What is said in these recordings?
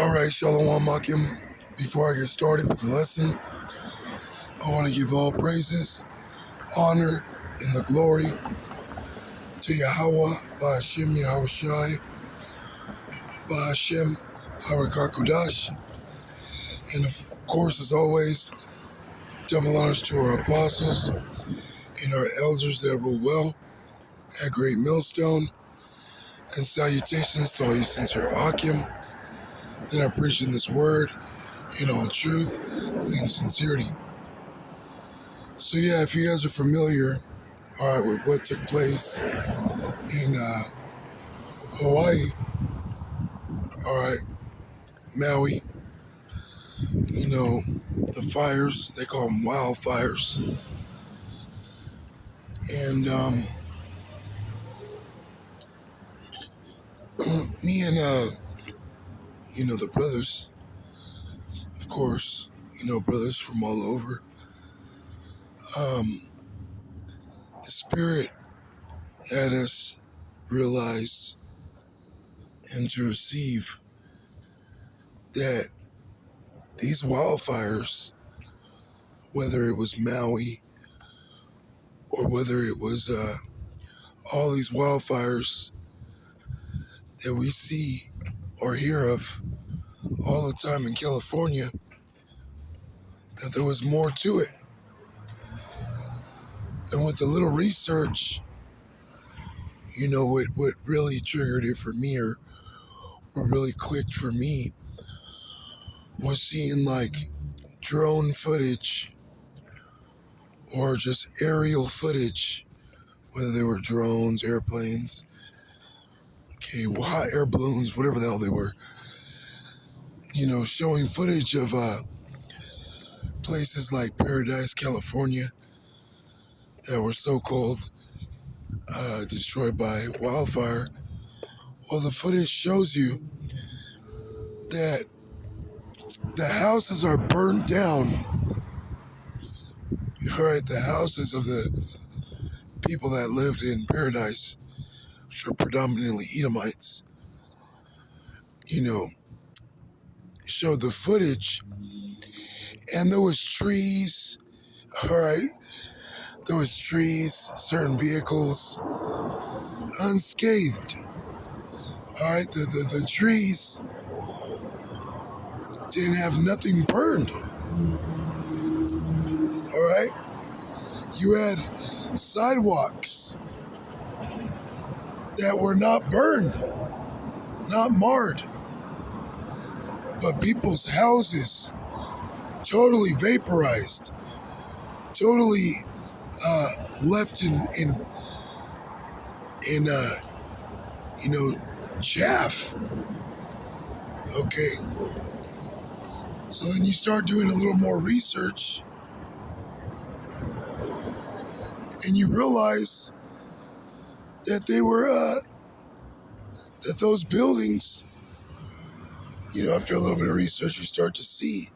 All right, Shalom Akim. Before I get started with the lesson, I want to give all praises, honor, and the glory to Yahweh, Ba'ashem Yahushai, Ba'ashem Harakakudash, and of course, as always, double honors to our apostles and our elders that rule well at Great Millstone, and salutations to all you sincere Akim that are preaching this word in all truth and sincerity. So yeah, if you guys are familiar, all right, with what took place in Hawaii, all right, Maui, the fires, they call them wildfires. And me and, the brothers, of course, brothers from all over, the Spirit had us realize and to receive that these wildfires, whether it was Maui or whether it was all these wildfires that we see or hear of all the time in California, that there was more to it. And with the little research, what really triggered it for me, or what really clicked for me, was seeing like drone footage or just aerial footage, whether they were drones, airplanes, hot air balloons, whatever the hell they were, showing footage of places like Paradise, California, that were so-called destroyed by wildfire. Well, the footage shows you that the houses are burned down. All right, the houses of the people that lived in Paradise, which are predominantly Edomites, showed the footage, and there was trees. All right, there was trees, certain vehicles, unscathed. All right, the trees didn't have nothing burned. All right, you had sidewalks that were not burned, not marred, but people's houses totally vaporized, totally left in chaff. Okay, so then you start doing a little more research, and you realize that they were that those buildings, after a little bit of research, you start to see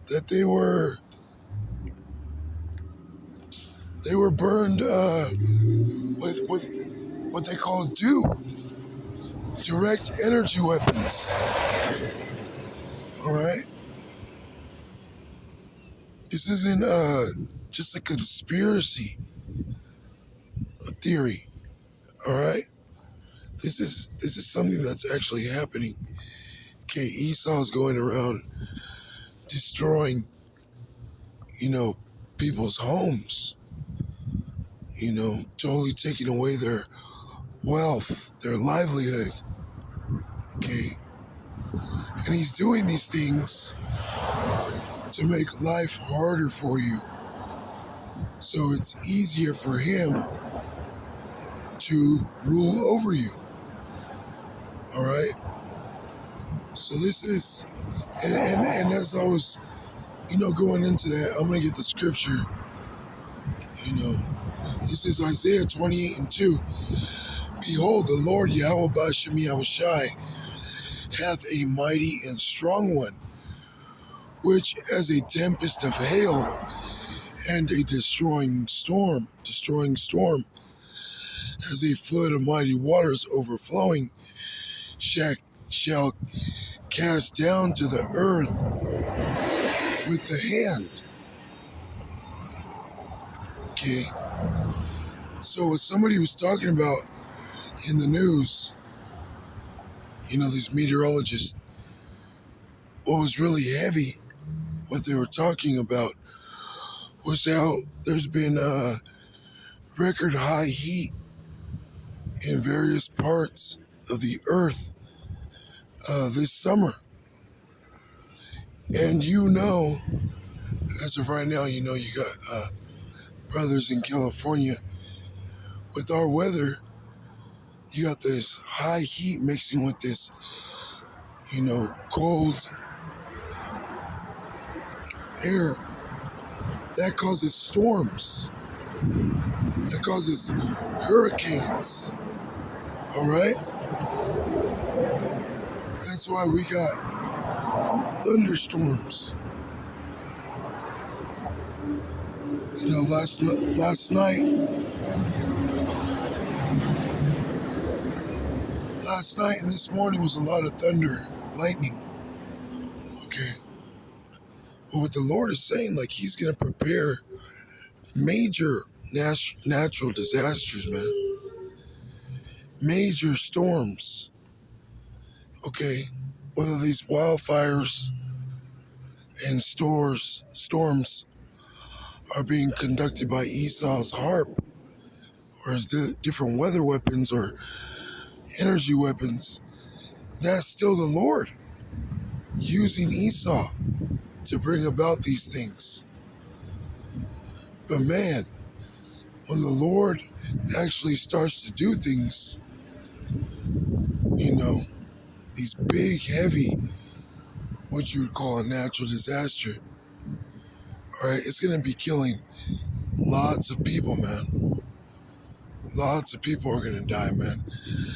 that they were burned with what they call direct energy weapons. All right, this isn't just a conspiracy, a theory. All right, this is something that's actually happening. Okay, Esau's going around destroying, people's homes, totally taking away their wealth, their livelihood. Okay, and he's doing these things to make life harder for you, so it's easier for him to rule over you. All right, so this is, and as I was, going into that, I'm gonna get the scripture. This is Isaiah 28:2. Behold, the Lord Yahweh Ba'ashem Yahushai hath a mighty and strong one, which as a tempest of hail and a destroying storm, as a flood of mighty waters overflowing, shall cast down to the earth with the hand. Okay. So what somebody was talking about in the news, these meteorologists, what was really heavy, what they were talking about was how there's been record high heat in various parts of the earth this summer. And as of right now, you got brothers in California. With our weather, you got this high heat mixing with this, cold air that causes storms, that causes hurricanes. All right? That's why we got thunderstorms. Last night and this morning was a lot of thunder, lightning. Okay. But what the Lord is saying, like He's going to prepare major natural disasters, man. Major storms. Okay. Whether these wildfires and storms are being conducted by Esau's harp, or as different weather weapons or energy weapons, that's still the Lord using Esau to bring about these things. But man, when the Lord actually starts to do things, these big, heavy, what you would call a natural disaster, all right, it's going to be killing lots of people, man. Lots of people are going to die, man.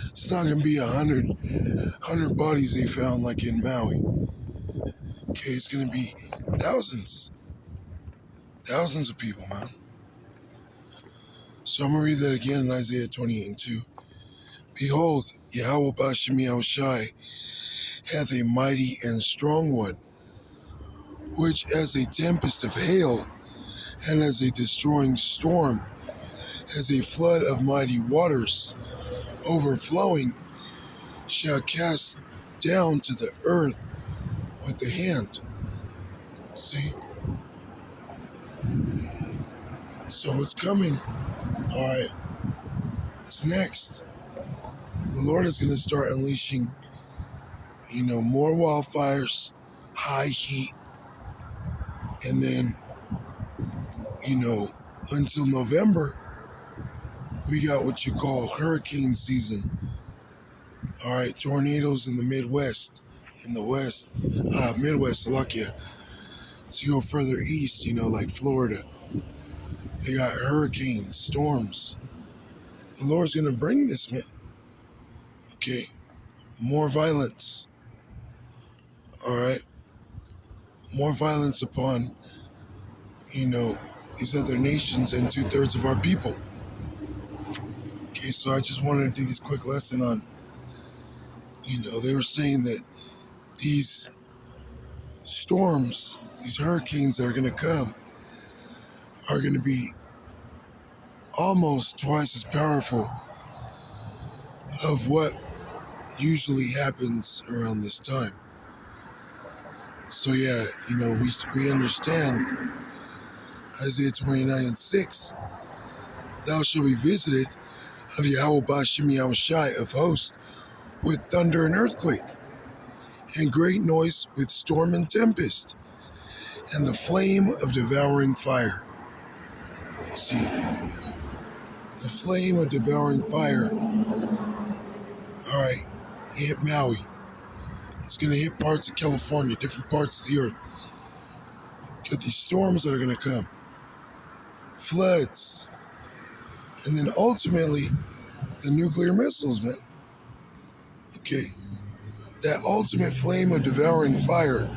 It's not going to be 100 bodies they found like in Maui. Okay, it's going to be thousands of people, man. So I'm going to read that again in Isaiah 28:2. Behold, Yahweh Bashem Yahushai hath a mighty and strong one, which as a tempest of hail, and as a destroying storm, as a flood of mighty waters, overflowing, shall cast down to the earth with the hand. See? So it's coming. All right. It's next. The Lord is going to start unleashing, more wildfires, high heat, and then, until November, we got what you call hurricane season. All right, tornadoes in the Midwest, in the West, Midwest, Slovakia. So you go further east, like Florida. They got hurricanes, storms. The Lord's going to bring this, man. Okay, more violence. All right, more violence upon, these other nations and 2/3 of our people. Okay, so I just wanted to do this quick lesson on, they were saying that these storms, these hurricanes that are going to come, are going to be almost twice as powerful of what usually happens around this time. So yeah, we understand Isaiah 29:6. Thou shalt be visited of Yahweh Bashem Yahushai of hosts with thunder and earthquake, and great noise with storm and tempest, and the flame of devouring fire. See, the flame of devouring fire, all right, it hit Maui. It's going to hit parts of California, different parts of the earth. Got these storms that are going to come, floods, and then ultimately the nuclear missiles, man. Okay, that ultimate flame of devouring fire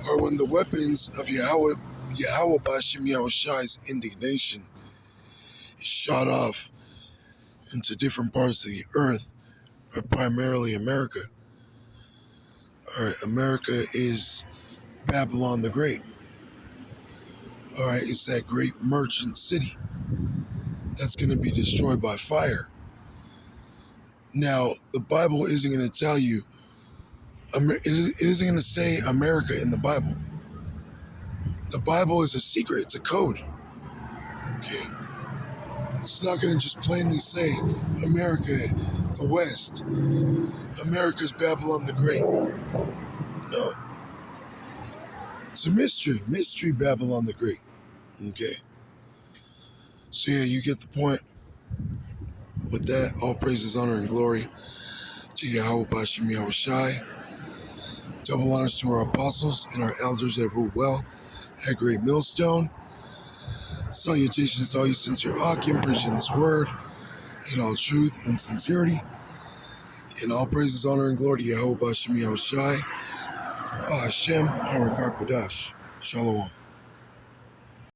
are when the weapons of Yahweh Bashem Yahushai's indignation is shot off into different parts of the earth, but primarily America. All right, America is Babylon the Great. All right, it's that great merchant city that's going to be destroyed by fire. Now, the Bible isn't going to tell you, it isn't going to say America in the Bible. The Bible is a secret, it's a code. Okay? It's not going to just plainly say America, the West, America's Babylon the Great. No. It's a mystery Babylon the Great. Okay? So yeah, you get the point. With that, all praises, honor, and glory to Yahweh Bashem Yahweh Shai. Double honors to our apostles and our elders that rule well at Great Millstone. Salutations to all you sincere Akim preaching this word in all truth and sincerity. And all praises, honor, and glory to Yahweh Bashem Yahweh Shai. Hashem Harakakodash. Shalom.